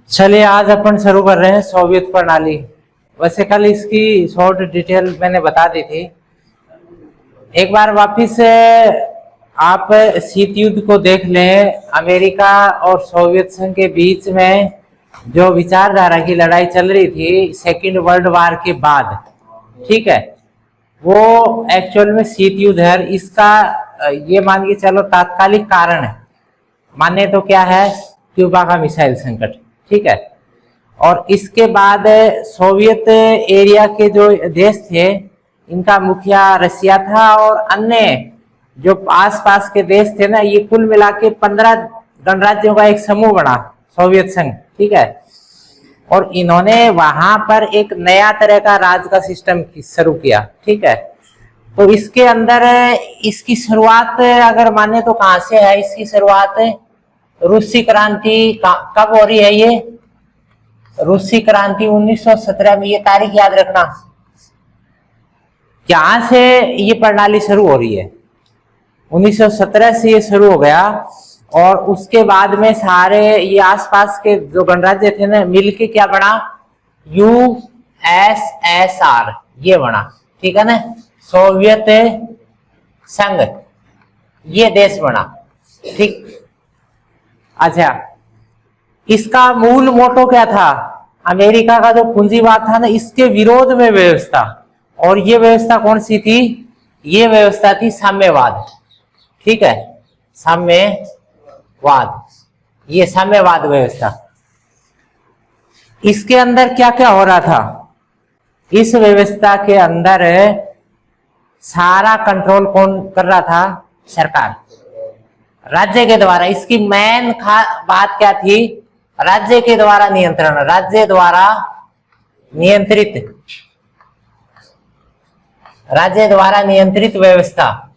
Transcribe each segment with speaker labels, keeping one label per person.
Speaker 1: चलिए आज अपन शुरू कर रहे हैं सोवियत प्रणाली। वैसे कल इसकी शॉर्ट डिटेल मैंने बता दी थी। एक बार वापिस आप शीत युद्ध को देख लें। अमेरिका और सोवियत संघ के बीच में जो विचारधारा की लड़ाई चल रही थी सेकेंड वर्ल्ड वार के बाद, ठीक है, वो एक्चुअल में शीत युद्ध है। इसका ये मान के चलो तात्कालिक कारण है माने तो क्या है, क्यूबा का मिसाइल संकट, ठीक है। और इसके बाद सोवियत एरिया के जो देश थे इनका मुखिया रसिया था और अन्य जो आसपास के देश थे ना, ये कुल मिला के 15 गणराज्यों का एक समूह बना सोवियत संघ, ठीक है। और इन्होंने वहां पर एक नया तरह का राज का सिस्टम शुरू किया, ठीक है। तो इसके अंदर इसकी शुरुआत अगर माने तो कहां से है? इसकी शुरुआत रूसी क्रांति कब हो रही है? ये रूसी क्रांति 1917 में, ये तारीख याद रखना। यहां से ये प्रणाली शुरू हो रही है, 1917 से ये शुरू हो गया। और उसके बाद में सारे ये आसपास के जो गणराज्य थे ना मिलके क्या बना? यूएसएसआर ये बना, ठीक है ना, सोवियत संघ ये देश बना, ठीक। अच्छा, इसका मूल मोटो क्या था? अमेरिका का जो पूंजीवाद था ना, इसके विरोध में व्यवस्था। और ये व्यवस्था कौन सी थी? ये व्यवस्था थी साम्यवाद, ठीक है, साम्यवाद, ये साम्यवाद व्यवस्था। इसके अंदर क्या क्या हो रहा था? इस व्यवस्था के अंदर सारा कंट्रोल कौन कर रहा था? सरकार, राज्य के द्वारा। इसकी मेन बात क्या थी? राज्य के द्वारा नियंत्रण, राज्य द्वारा नियंत्रित, राज्य द्वारा नियंत्रित व्यवस्था,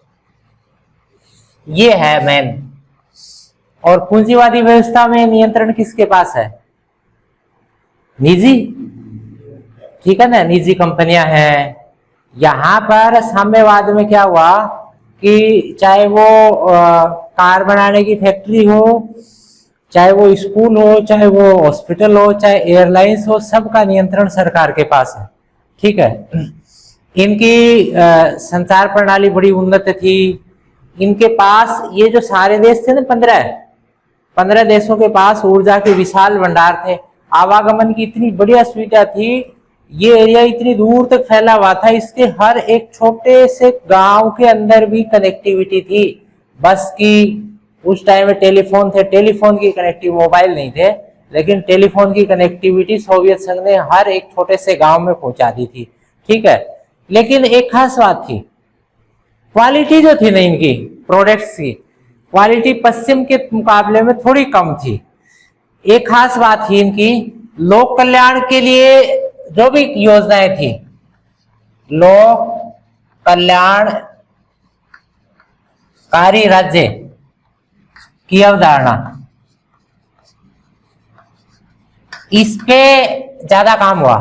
Speaker 1: ये है मेन। और पूंजीवादी व्यवस्था में नियंत्रण किसके पास है? निजी, ठीक है ना, निजी कंपनियां हैं। यहां पर साम्यवाद में क्या हुआ कि चाहे वो कार बनाने की फैक्ट्री हो, चाहे वो स्कूल हो, चाहे वो हॉस्पिटल हो, चाहे एयरलाइंस हो, सबका नियंत्रण सरकार के पास है, ठीक है। इनकी संचार प्रणाली बड़ी उन्नत थी। इनके पास ये जो सारे देश थे ना, 15 देशों के पास ऊर्जा के विशाल भंडार थे। आवागमन की इतनी बढ़िया सुविधा थी। ये एरिया इतनी दूर तक फैला हुआ था, इसके हर एक छोटे से गांव के अंदर भी कनेक्टिविटी थी। बस की उस टाइम में टेलीफोन थे, टेलीफोन की कनेक्टिविटी, मोबाइल नहीं थे, लेकिन टेलीफोन की कनेक्टिविटी सोवियत संघ ने हर एक छोटे से गांव में पहुंचा दी थी, ठीक है। लेकिन एक खास बात थी, क्वालिटी जो थी ना इनकी प्रोडक्ट्स की क्वालिटी पश्चिम के मुकाबले में थोड़ी कम थी। एक खास बात थी इनकी, लोक कल्याण के लिए जो भी योजनाएं थी, लोक कल्याणकारी राज्य की अवधारणा, इस पे ज्यादा काम हुआ।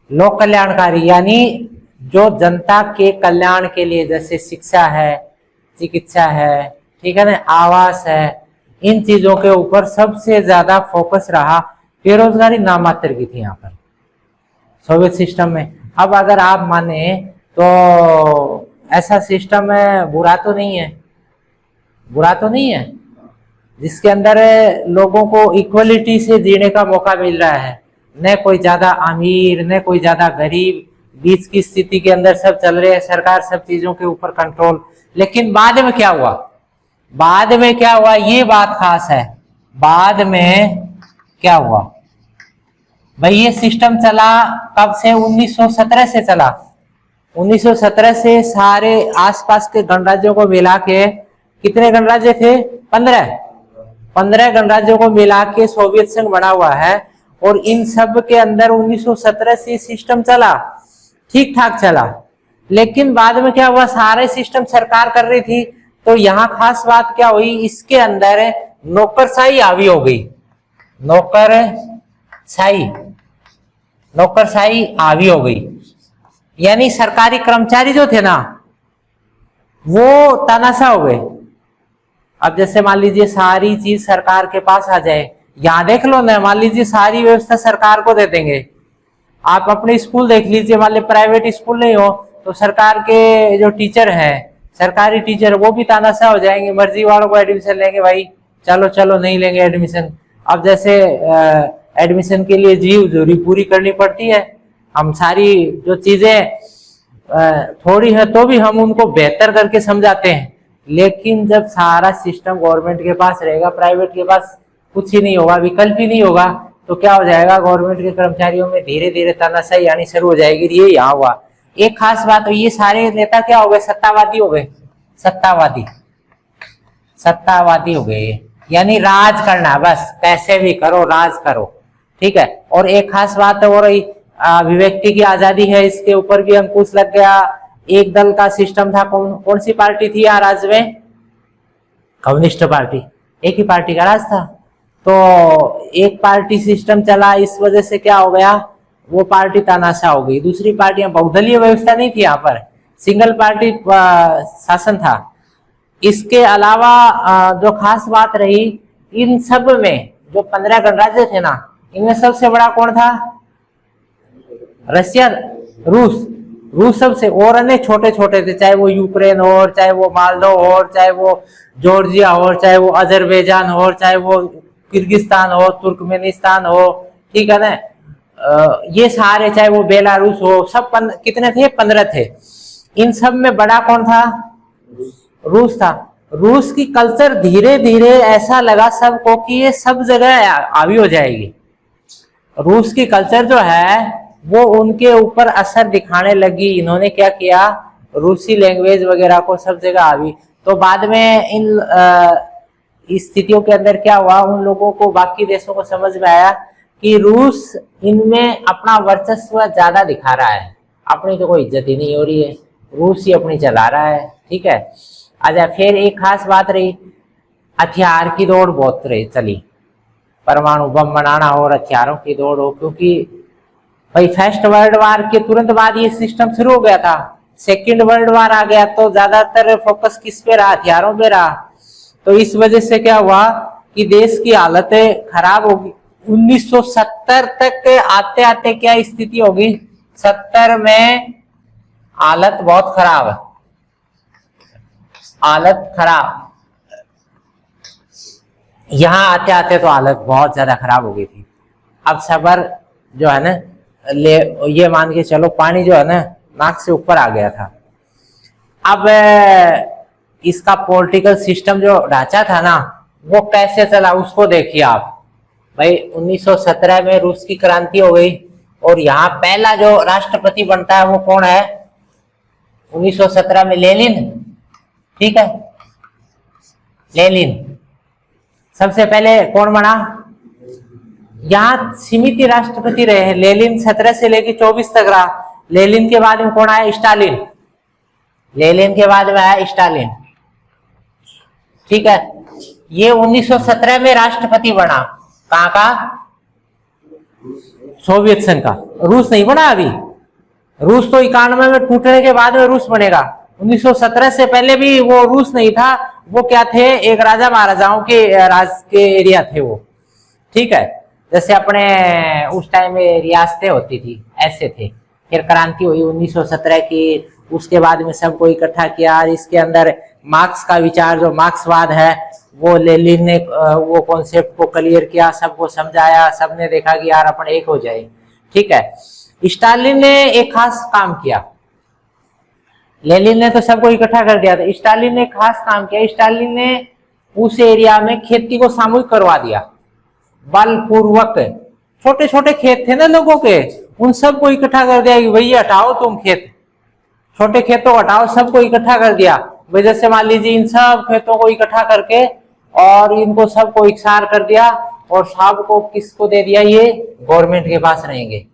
Speaker 1: लोक कल्याणकारी यानी जो जनता के कल्याण के लिए, जैसे शिक्षा है, चिकित्सा है, ठीक है ना, आवास है, इन चीजों के ऊपर सबसे ज्यादा फोकस रहा। बेरोजगारी नामात्र की थी यहाँ पर सोवियत सिस्टम में। अब अगर आप माने तो ऐसा सिस्टम है, बुरा तो नहीं है, बुरा तो नहीं है, जिसके अंदर लोगों को इक्वलिटी से जीने का मौका मिल रहा है, न कोई ज्यादा अमीर न कोई ज्यादा गरीब, बीच की स्थिति के अंदर सब चल रहे हैं, सरकार सब चीजों के ऊपर कंट्रोल। लेकिन बाद में क्या हुआ? बाद में क्या हुआ ये बात खास है। बाद में क्या हुआ भाई? ये सिस्टम चला कब से? 1917 से चला। 1917 से सारे आसपास के गणराज्यों को मिला के, कितने गणराज्य थे? 15 गणराज्यों को मिला के सोवियत संघ बना हुआ है। और इन सब के अंदर 1917 से सिस्टम चला, ठीक ठाक चला। लेकिन बाद में क्या हुआ? सारे सिस्टम सरकार कर रही थी, तो यहाँ खास बात क्या हुई? इसके अंदर नौकरशाही हावी हो गई। नौकरशाही हावी हो गई, यानी सरकारी कर्मचारी जो थे ना वो तानाशाह हो गए। अब जैसे मान लीजिए सारी चीज सरकार के पास आ जाए, यहाँ देख लो ना, मान लीजिए सारी व्यवस्था सरकार को दे देंगे, आप अपने स्कूल देख लीजिए, मान लीजिए प्राइवेट स्कूल नहीं हो तो सरकार के जो टीचर हैं, सरकारी टीचर, वो भी तानाशाह हो जाएंगे, मर्जी वालों को एडमिशन लेंगे, भाई चलो चलो नहीं लेंगे एडमिशन। अब जैसे एडमिशन के लिए जी हजूरी पूरी करनी पड़ती है, हम सारी जो चीजें थोड़ी है तो भी हम उनको बेहतर करके समझाते हैं, लेकिन जब सारा सिस्टम गवर्नमेंट के पास रहेगा, प्राइवेट के पास कुछ ही नहीं होगा, विकल्प ही नहीं होगा, तो क्या हो जाएगा, गवर्नमेंट के कर्मचारियों में धीरे धीरे तानाशाही आनी शुरू हो जाएगी। ये यहाँ हुआ। एक खास बात, ये सारे नेता क्या हो गए, सत्तावादी हो गए, सत्तावादी हो गए, यानी राज करना, बस कैसे भी करो राज करो, ठीक है। और एक खास बात और अभिव्यक्ति की आजादी है, इसके ऊपर भी अंकुश लग गया। एक दल का सिस्टम था, कौन सी पार्टी थी यार राज्य में, कम्युनिस्ट पार्टी, एक ही पार्टी का राज था, तो एक पार्टी सिस्टम चला, इस वजह से क्या हो गया, वो पार्टी तानाशाह हो गई। दूसरी पार्टियां, बहुदलीय व्यवस्था नहीं थी, यहाँ पर सिंगल पार्टी शासन था। इसके अलावा जो खास बात रही, इन सब में जो 15 गणराज्य थे ना, इनमें सबसे बड़ा कौन था, रशिया, रूस सबसे, और अन्य छोटे छोटे थे, चाहे वो यूक्रेन हो, चाहे वो मालदो हो, चाहे वो जॉर्जिया हो, चाहे वो अजरबैजान हो, चाहे वो किर्गिस्तान हो, तुर्कमेनिस्तान हो, ठीक है ना, ये सारे, चाहे वो बेलारूस हो, सब कितने थे, 15 थे। इन सब में बड़ा कौन था, रूस था। रूस की कल्चर धीरे धीरे ऐसा लगा सबको कि ये सब जगह हावी हो जाएगी। रूस की कल्चर जो है वो उनके ऊपर असर दिखाने लगी। इन्होंने क्या किया, रूसी लैंग्वेज वगैरह को सब जगह हावी। तो बाद में इन स्थितियों के अंदर क्या हुआ, उन लोगों को, बाकी देशों को समझ में आया कि रूस इनमें अपना वर्चस्व ज्यादा दिखा रहा है, अपनी तो कोई इज्जत ही नहीं हो रही है, रूस ही अपनी चला रहा है, ठीक है। अच्छा, फिर एक खास बात रही, हथियार की दौड़ बहुत रही चली, परमाणु बम बनाना हो, हथियारों की दौड़ हो, क्योंकि भाई फर्स्ट वर्ल्ड वार के तुरंत बाद ये सिस्टम शुरू हो गया था। सेकेंड वर्ल्ड वार आ गया तो ज्यादातर फोकस किस पे रहा, हथियारों पे रहा। तो इस वजह से क्या हुआ कि देश की हालतें खराब होगी। 1970 तक आते आते क्या स्थिति होगी, 70 में हालत बहुत खराब है, हालत खराब, यहां आते आते तो हालत बहुत ज्यादा खराब हो गई थी। अब सबर जो है ना, ये मान के चलो पानी जो है ना नाक से ऊपर आ गया था। अब इसका पॉलिटिकल सिस्टम जो ढांचा था ना, वो कैसे चला उसको देखिए आप। भाई 1917 में रूस की क्रांति हो गई, और यहाँ पहला जो राष्ट्रपति बनता है वो कौन है, 1917 में लेनिन, ठीक है, लेनिन सबसे पहले कौन बना। यहाँ सीमित राष्ट्रपति रहे, लेनिन 17 से लेकर 24 तक रहा। लेनिन के बाद में कौन आया, स्टालिन, लेनिन के बाद में आया स्टालिन, ठीक है। ये 1917 में राष्ट्रपति बना, कहाँ का, सोवियत संघ का, रूस नहीं बना अभी। रूस तो 91 में टूटने के बाद में रूस बनेगा। 1917 से पहले भी वो रूस नहीं था, वो क्या थे, एक राजा महाराजाओं के राज के एरिया थे वो, ठीक है। जैसे अपने उस टाइम में रियासतें होती थी, ऐसे थे। फिर क्रांति हुई 1917 की, उसके बाद में सबको इकट्ठा किया। इसके अंदर मार्क्स का विचार, जो मार्क्सवाद है, वो लेनिन ने वो कॉन्सेप्ट को क्लियर किया, सबको समझाया, सबने देखा कि यार अपन एक हो जाए, ठीक है। स्टालिन ने एक खास काम किया, लेनिन ने तो सबको इकट्ठा कर दिया था, स्टालिन ने खास काम किया। स्टालिन ने उस एरिया में खेती को सामूहिक करवा दिया, बलपूर्वक। छोटे छोटे खेत थे ना लोगों के, उन सबको इकट्ठा कर दिया कि भैया हटाओ तुम खेत, छोटे खेतों को हटाओ, सबको इकट्ठा कर दिया। वजह से मान लीजिए इन सब खेतों को इकट्ठा करके और इनको सबको इकसार कर दिया, और सबको किसको दे दिया, ये गवर्नमेंट के पास रहेंगे,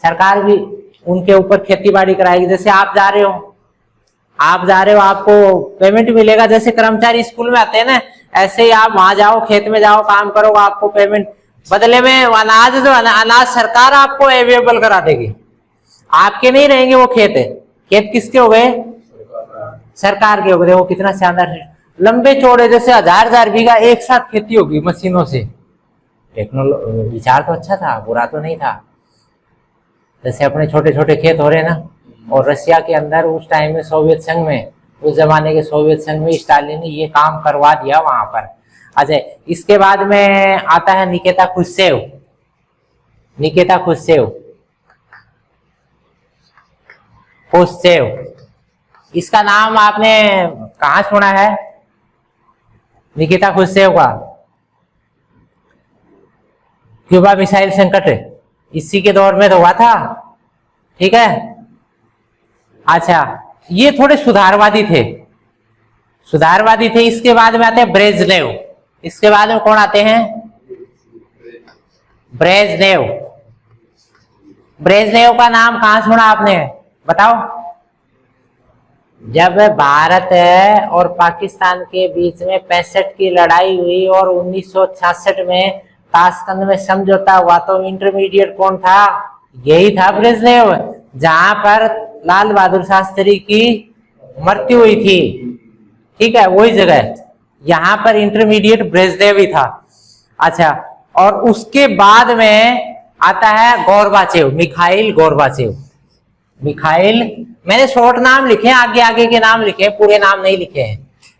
Speaker 1: सरकार भी उनके ऊपर खेती बाड़ी कराएगी। जैसे आप जा रहे हो, आपको पेमेंट मिलेगा, जैसे कर्मचारी स्कूल में आते हैं ना, ऐसे ही आप वहां जाओ, खेत में जाओ, काम करो, आपको पेमेंट बदले में अनाज, जो अनाज सरकार आपको अवेलेबल करा देगी, आपके नहीं रहेंगे वो खेत। खेत किसके हो गए, सरकार के हो गए। वो कितना शानदार है, लंबे चौड़े, जैसे 1000 बीघा एक साथ खेती होगी मशीनों से, विचार तो अच्छा था, बुरा तो नहीं था। जैसे अपने छोटे छोटे खेत हो रहे ना, और रशिया के अंदर उस टाइम में सोवियत संघ में, उस जमाने के सोवियत संघ में स्टालिन ने ये काम करवा दिया वहां पर। अच्छा, इसके बाद में आता है Nikita Khrushchev. Nikita Khrushchev, Khrushchev, इसका नाम आपने कहाँ सुना है? निकिता क्रुश्चेव का क्यूबा मिसाइल संकट इसी के दौर में तो हुआ था, ठीक है। अच्छा, ये थोड़े सुधारवादी थे, सुधारवादी थे। इसके बाद में आते हैं ब्रेजनेव। इसके बाद में कौन आते हैं? ब्रेजनेव। ब्रेजनेव का नाम कहां सुना आपने, बताओ? जब भारत और पाकिस्तान के बीच में 65 की लड़ाई हुई और 1966 में ताशकंद में समझौता हुआ, तो इंटरमीडिएट कौन था? यही था ब्रेजनेव, जहां पर लाल बहादुर शास्त्री की मृत्यु हुई थी, ठीक है, वही जगह। यहां पर इंटरमीडिएट ब्रेजनेव ही था। अच्छा, और उसके बाद में आता है गोर्बाचेव, मिखाइल गोर्बाचेव। मिखाइल, मैंने शॉर्ट नाम लिखे, आगे आगे के नाम लिखे, पूरे नाम नहीं लिखे हैं,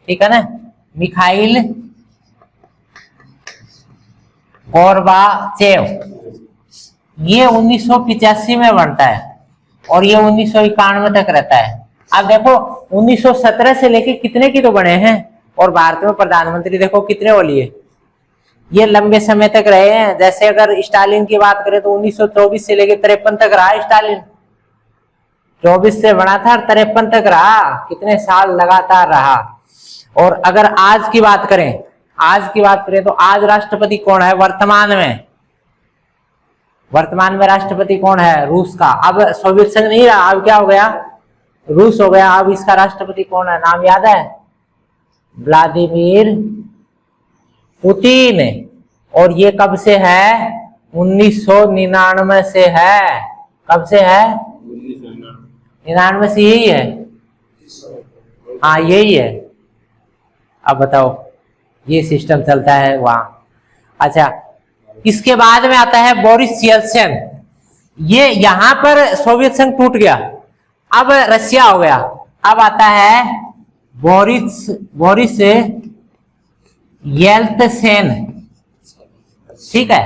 Speaker 1: ठीक है ना। मिखाइल गोर्बाचेव, ये 1985 में बनता है और ये 1991 तक रहता है। अब देखो 1917 से लेके कितने की तो बने हैं, और भारत में प्रधानमंत्री देखो कितने वो लिए, ये लंबे समय तक रहे हैं। जैसे अगर स्टालिन की बात करें तो 1924 से लेके 53 तक रहा स्टालिन। 24 से बना था और 53 तक रहा, कितने साल लगातार रहा। और अगर आज की बात करें, आज की बात करें तो आज राष्ट्रपति कौन है वर्तमान में? वर्तमान में राष्ट्रपति कौन है? रूस का। अब सोवियत संघ नहीं रहा, अब क्या हो गया? रूस हो गया। अब इसका राष्ट्रपति कौन है, नाम याद है? Vladimir Putin. और ये कब से है? 1999 से है। कब से है? 99 से यही है, हाँ यही है। अब बताओ, ये सिस्टम चलता है वहां। अच्छा, इसके बाद में आता है बोरिस येल्त्सिन। ये यहां पर सोवियत संघ टूट गया, अब रशिया हो गया। अब आता है बोरिस येल्त्सिन, ठीक है।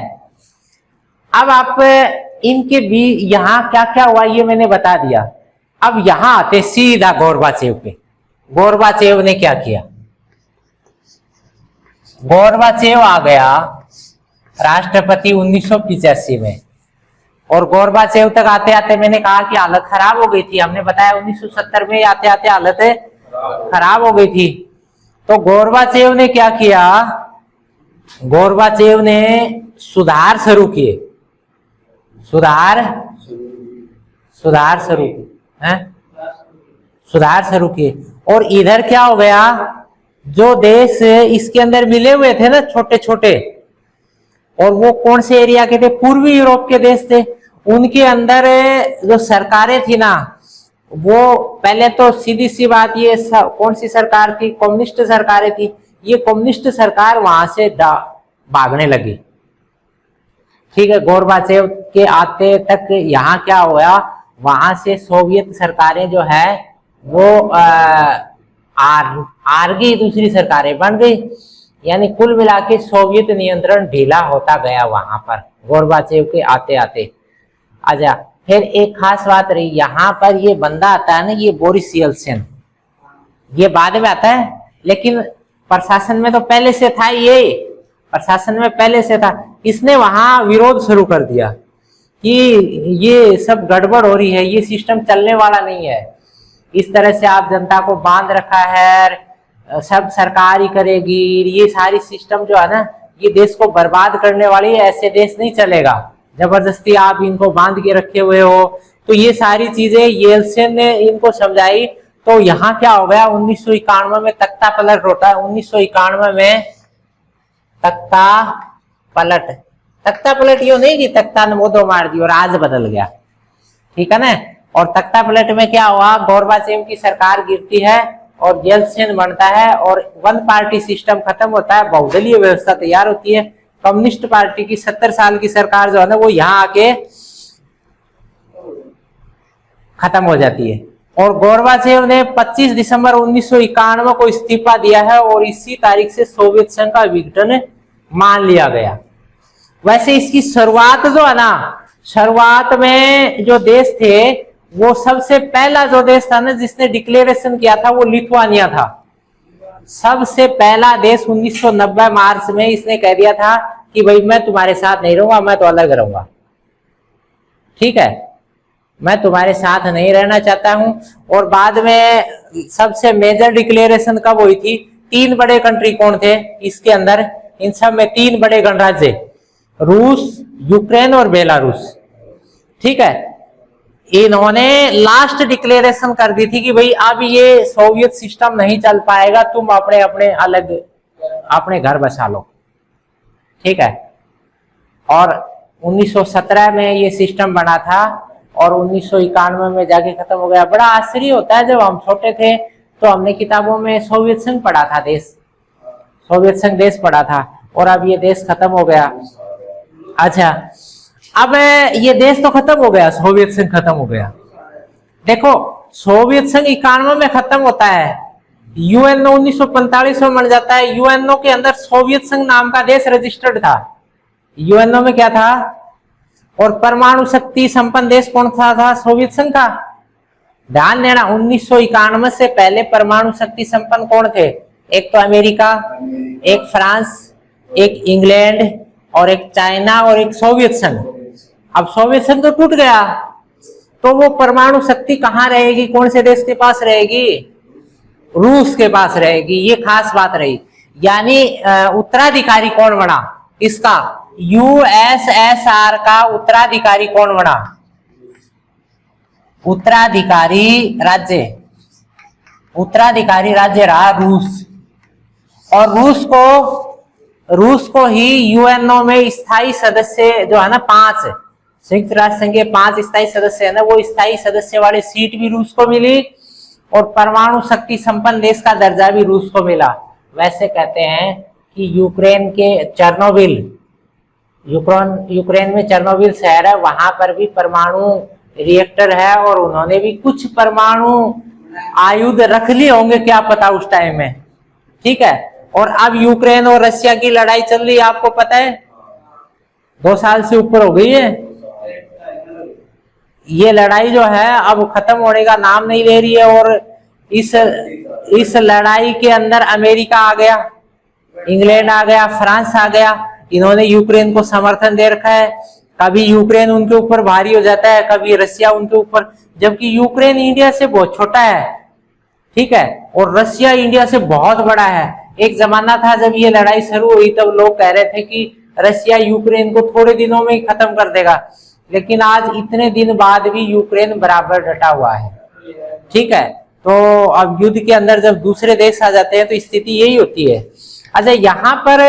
Speaker 1: अब आप इनके भी यहां क्या क्या हुआ ये मैंने बता दिया। अब यहां आते सीधा गोर्बाचेव पे। गोर्बाचेव ने क्या किया? गोर्बाचेव आ गया राष्ट्रपति 1985 में, और गोर्बाचेव तक आते आते मैंने कहा कि हालत खराब हो गई थी। हमने बताया 1970 में आते आते हालत खराब हो गई थी। तो गोर्बाचेव ने क्या किया? गोर्बाचेव ने सुधार शुरू किए, सुधार शुरू किए, सुधार शुरू किए। और इधर क्या हो गया? जो देश इसके अंदर मिले हुए थे ना छोटे छोटे, और वो कौन से एरिया के थे? पूर्वी यूरोप के देश थे। उनके अंदर जो सरकारें थी ना, वो पहले तो सीधी सी बात, ये कौन सी सरकार थी? कम्युनिस्ट सरकारें थी। ये कम्युनिस्ट सरकार वहां से भागने लगी, ठीक है। गोर्बाचेव के आते तक यहाँ क्या हुआ? वहां से सोवियत सरकारें जो है वो आरगी दूसरी सरकारें बन गई। यानी कुल मिला के सोवियत नियंत्रण ढीला होता गया वहां पर गोर्बाचेव के आते आते। आजा, फिर एक खास बात रही यहाँ पर, ये बंदा आता है ना, ये बोरिस येल्त्सिन, ये बाद में आता है, लेकिन प्रशासन में तो पहले से था। ये प्रशासन में पहले से था। इसने वहां विरोध शुरू कर दिया कि ये सब गड़बड़ हो रही है, ये सिस्टम चलने वाला नहीं है। इस तरह से आप जनता को बांध रखा है, सब सरकार ही करेगी, ये सारी सिस्टम जो है ना, ये देश को बर्बाद करने वाली है, ऐसे देश नहीं चलेगा, जबरदस्ती आप इनको बांध के रखे हुए हो। तो ये सारी चीजें येल्त्सिन ने इनको समझाई। तो यहाँ क्या हो गया? 1991 में तख्ता पलट होता है। 1991 में तख्ता पलट, तख्ता पलट ये नहीं कि तख्ता ने वो दो मार दी और आज बदल गया, ठीक है ना। और तख्ता पलट में क्या हुआ? गोर्बाचेव की सरकार गिरती है और येल्त्सिन बनता है, और वन पार्टी सिस्टम खत्म होता है, बहुदलीय व्यवस्था तैयार होती है। कम्युनिस्ट पार्टी की 70 साल की सरकार जो है ना वो यहाँ आके खत्म हो जाती है। और गोर्बाचेव ने 25 दिसंबर 1991 को इस्तीफा दिया है और इसी तारीख से सोवियत संघ का विघटन मान लिया गया। वैसे इसकी शुरुआत जो है ना, शुरुआत में जो देश थे वो सबसे पहला जो देश था ना जिसने डिक्लेरेशन किया था वो लिथुआनिया था। सबसे पहला देश 1990 मार्च में इसने कह दिया था कि भाई मैं तुम्हारे साथ नहीं रहूंगा, मैं तो अलग रहूंगा, ठीक है, मैं तुम्हारे साथ नहीं रहना चाहता हूं। और बाद में सबसे मेजर डिक्लेरेशन कब हुई थी? 3 बड़े कंट्री कौन थे इसके अंदर? इन सब में 3 बड़े गणराज्य, रूस, यूक्रेन और बेलारूस, ठीक है। इन्होंने लास्ट डिक्लेरेशन कर दी थी कि भाई अब ये सोवियत सिस्टम नहीं चल पाएगा, तुम अपने अपने अलग अपने घर बसा लो, ठीक है। और 1917 में ये सिस्टम बना था और 1991 में जाके खत्म हो गया। बड़ा आश्चर्य होता है, जब हम छोटे थे तो हमने किताबों में सोवियत संघ पढ़ा था, देश सोवियत संघ देश पढ़ा था, और अब ये देश खत्म हो गया। अच्छा, अब ये देश तो खत्म हो गया, सोवियत संघ खत्म हो गया। देखो सोवियत संघ 91 में खत्म होता है, यूएनओ 1945 में बन जाता है। यूएनओ के अंदर सोवियत संघ नाम का देश रजिस्टर्ड था। यूएनओ में क्या था? और परमाणु शक्ति संपन्न देश कौन सा था? सोवियत संघ का। ध्यान देना, 1991 से पहले परमाणु शक्ति संपन्न कौन थे? एक तो अमेरिका, एक फ्रांस, एक इंग्लैंड और एक चाइना और एक सोवियत संघ। अब सोवियत संघ तो टूट गया, तो वो परमाणु शक्ति कहाँ रहेगी? कौन से देश के पास रहेगी? रूस के पास रहेगी। ये खास बात रही। यानी उत्तराधिकारी कौन बना इसका? यूएसएसआर का उत्तराधिकारी कौन बना? उत्तराधिकारी राज्य रहा रूस। और रूस को ही यूएनओ में स्थायी सदस्य जो है ना 5, संयुक्त राष्ट्र संघ के 5 स्थायी सदस्य है ना, वो स्थायी सदस्य वाले सीट भी रूस को मिली और परमाणु शक्ति संपन्न देश का दर्जा भी रूस को मिला। वैसे कहते हैं कि यूक्रेन में चेर्नोबिल शहर है, वहां पर भी परमाणु रिएक्टर है और उन्होंने भी कुछ परमाणु आयुध रख लिए होंगे, क्या पता उस टाइम में, ठीक है। और अब यूक्रेन और रशिया की लड़ाई चल रही है, आपको पता है 2 साल से ऊपर हो गई है। ये लड़ाई जो है अब खत्म होने का नाम नहीं ले रही है। और इस लड़ाई के अंदर अमेरिका आ गया, इंग्लैंड आ गया, फ्रांस आ गया। इन्होंने यूक्रेन को समर्थन दे रखा है। कभी यूक्रेन उनके ऊपर भारी हो जाता है, कभी रशिया उनके ऊपर, जबकि यूक्रेन इंडिया से बहुत छोटा है, ठीक है, और रशिया इंडिया से बहुत बड़ा है। एक जमाना था जब ये लड़ाई शुरू हुई तब लोग कह रहे थे कि रशिया यूक्रेन को थोड़े दिनों में ही खत्म कर देगा, लेकिन आज इतने दिन बाद भी यूक्रेन बराबर डटा हुआ है, ठीक है। तो अब युद्ध के अंदर जब दूसरे देश आ जाते हैं तो स्थिति यही होती है। अच्छा, यहाँ पर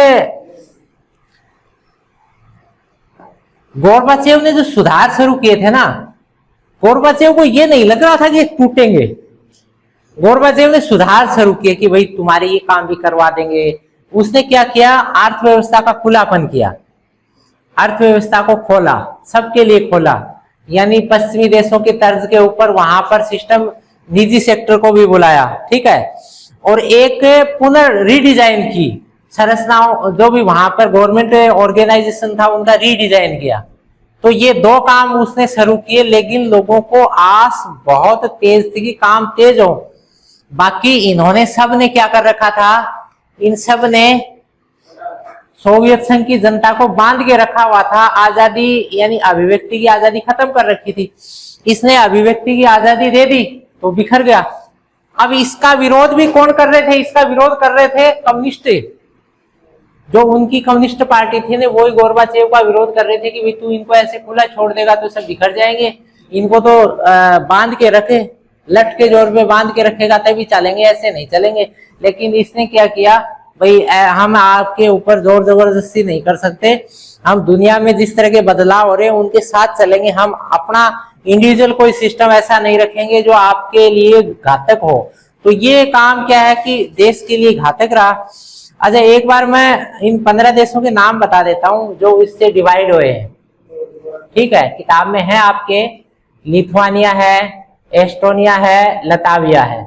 Speaker 1: गोर्बाचेव ने जो सुधार शुरू किए थे ना, गोर्बाचेव को ये नहीं लग रहा था कि टूटेंगे। गोर्बाचेव ने सुधार शुरू किए कि भाई तुम्हारे ये काम भी करवा देंगे। उसने क्या किया? अर्थव्यवस्था का खुलापन किया, अर्थव्यवस्था को खोला, सबके लिए खोला। यानी पश्चिमी देशों के तर्ज के ऊपर वहां पर सिस्टम, निजी सेक्टर को भी बुलाया, ठीक है। और एक पुनर्रीडिजाइन की संरचनाओं, जो भी वहां पर गवर्नमेंट ऑर्गेनाइजेशन था उनका रीडिजाइन किया। तो ये 2 काम उसने शुरू किए, लेकिन लोगों को आस बहुत तेज थी कि काम तेज हो। बाकी इन्होंने सब ने क्या कर रखा था? इन सब ने सोवियत संघ की जनता को बांध के रखा हुआ था। आजादी यानी अभिव्यक्ति की आजादी खत्म कर रखी थी। इसने अभिव्यक्ति की आजादी दे दी तो बिखर गया। अब इसका विरोध भी कौन कर रहे थे? इसका विरोध कर रहे थे कम्युनिस्ट, जो उनकी कम्युनिस्ट पार्टी थी ना, वही गोर्बाचेव का विरोध कर रहे थे कि भाई तू इनको ऐसे खुला छोड़ देगा तो सब बिखर जाएंगे, इनको तो बांध के रखे, लट के जोर पे बांध के रखेगा तभी चलेंगे, ऐसे नहीं चलेंगे। लेकिन इसने क्या किया? भाई हम आपके ऊपर जोर जबरदस्ती नहीं कर सकते, हम दुनिया में जिस तरह के बदलाव हो रहे हैं उनके साथ चलेंगे, हम अपना इंडिविजुअल कोई सिस्टम ऐसा नहीं रखेंगे जो आपके लिए घातक हो। तो ये काम क्या है कि देश के लिए घातक रहा। अच्छा, एक बार मैं इन 15 देशों के नाम बता देता हूं जो इससे डिवाइड हुए हैं। ठीक है, किताब में है आपके। लिथुआनिया है, एस्टोनिया है, लताविया है।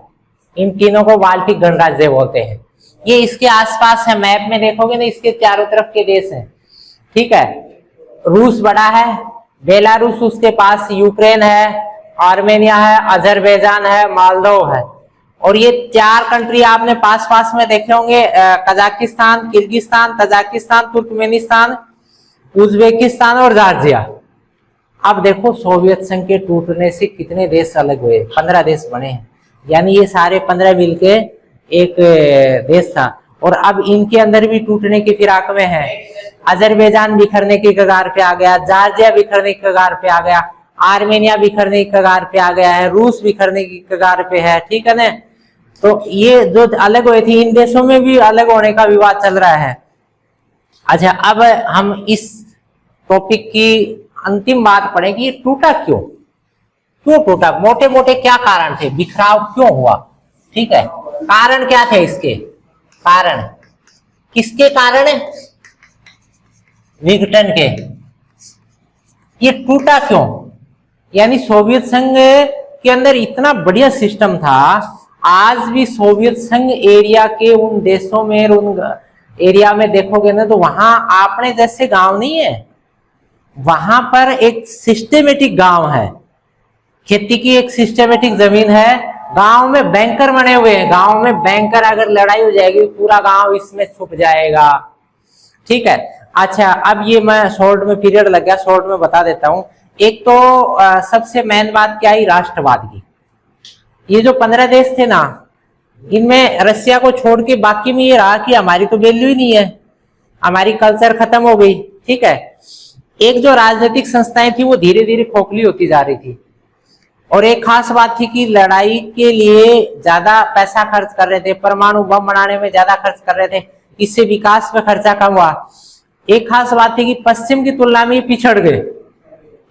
Speaker 1: इन तीनों को बाल्टिक गणराज्य बोलते हैं। ये इसके आसपास है, मैप में देखोगे ना, इसके चारों तरफ के देश हैं। ठीक है, रूस बड़ा है, बेलारूस उसके पास, यूक्रेन है, आर्मेनिया है, अजरबैजान है, मालदोव है। और ये 4 कंट्री आपने पास पास में देखे होंगे, Kazakhstan, Kyrgyzstan, Tajikistan, Turkmenistan, Uzbekistan और जॉर्जिया। अब देखो सोवियत संघ के टूटने से कितने देश अलग हुए, 15 देश बने हैं। यानी ये सारे 15 मिलके एक देश था। और अब इनके अंदर भी टूटने की फिराक में है। अजरबैजान बिखरने की कगार पे आ गया, जॉर्जिया बिखरने की कगार पे आ गया, आर्मेनिया बिखरने की कगार पे आ गया है, रूस बिखरने की कगार पे है। ठीक है ना। तो ये जो अलग हुए थे, इन देशों में भी अलग होने का विवाद चल रहा है। अच्छा, अब हम इस टॉपिक की अंतिम बात पढ़े कि ये टूटा क्यों, क्यों टूटा, मोटे मोटे क्या कारण थे, बिखराव क्यों हुआ। ठीक है, कारण क्या थे इसके, कारण किसके कारण है, विघटन के। ये टूटा क्यों, यानी सोवियत संघ के अंदर इतना बढ़िया सिस्टम था। आज भी सोवियत संघ एरिया के उन देशों में, उन एरिया में देखोगे ना, तो वहां आपने जैसे गांव नहीं है, वहां पर एक सिस्टेमेटिक गांव है, खेती की एक सिस्टेमेटिक जमीन है। गांव में बैंकर बने हुए हैं, गांव में बैंकर, अगर लड़ाई हो जाएगी पूरा गांव इसमें छुप जाएगा। ठीक है। अच्छा, अब ये मैं शॉर्ट में, पीरियड लग गया, शॉर्ट में बता देता हूं। एक तो सबसे मेन बात क्या आई, राष्ट्रवाद की। ये जो 15 देश थे ना, इनमें रसिया को छोड़ के बाकी में ये रहा कि हमारी तो वैल्यू ही नहीं है, हमारी कल्चर खत्म हो गई। ठीक है। एक जो राजनीतिक संस्थाएं थी वो धीरे धीरे खोखली होती जा रही थी। और एक खास बात थी कि लड़ाई के लिए ज्यादा पैसा खर्च कर रहे थे, परमाणु बम बनाने में ज्यादा खर्च कर रहे थे, इससे विकास पे खर्चा कम हुआ। एक खास बात थी कि पश्चिम की तुलना में पिछड़ गए,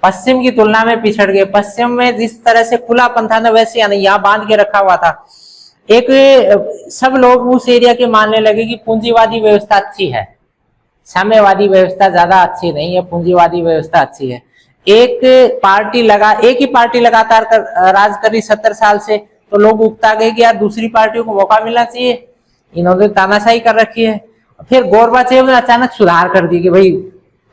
Speaker 1: पश्चिम की तुलना में पिछड़ गए। पश्चिम में जिस तरह से खुलापन था ना, वैसे यहाँ बांध के रखा हुआ था। एक सब लोग उस एरिया के मानने लगे कि पूंजीवादी व्यवस्था अच्छी है, साम्यवादी व्यवस्था ज्यादा अच्छी नहीं है, पूंजीवादी व्यवस्था अच्छी है। एक ही पार्टी लगातार राज कर रही 70 साल से, तो लोग उकता गए कि यार दूसरी पार्टियों को मौका मिलना चाहिए, इन्होंने तानाशाही कर रखी है। फिर गोरबाचेव ने अचानक सुधार कर दी कि भाई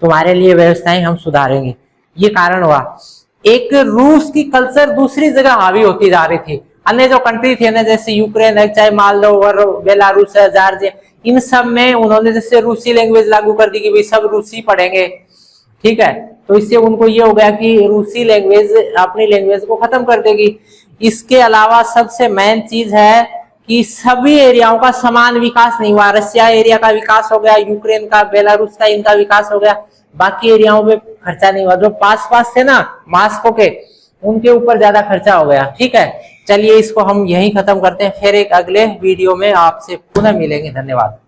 Speaker 1: तुम्हारे लिए व्यवस्थाएं हम सुधारेंगे। ये कारण हुआ। एक रूस की कल्चर दूसरी जगह हावी होती जा रही थी। अन्य जो कंट्री थे ना, जैसे यूक्रेन है, चाहे मालदोव और बेलारूस है, जॉर्जिया, इन सब में उन्होंने जैसे रूसी लैंग्वेज लागू कर दी कि भाई सब रूसी पढ़ेंगे। ठीक है। तो इससे उनको ये हो गया कि रूसी लैंग्वेज अपनी लैंग्वेज को खत्म कर देगी। इसके अलावा सबसे मेन चीज है कि सभी एरियाओं का समान विकास नहीं हुआ। रसिया एरिया का विकास हो गया, यूक्रेन का, बेलारूस का, इनका विकास हो गया, बाकी एरियाओं में खर्चा नहीं हुआ। जो पास पास थे ना मास्को के, उनके ऊपर ज्यादा खर्चा हो गया। ठीक है, चलिए इसको हम यहीं खत्म करते हैं, फिर एक अगले वीडियो में आपसे पुनः मिलेंगे। धन्यवाद।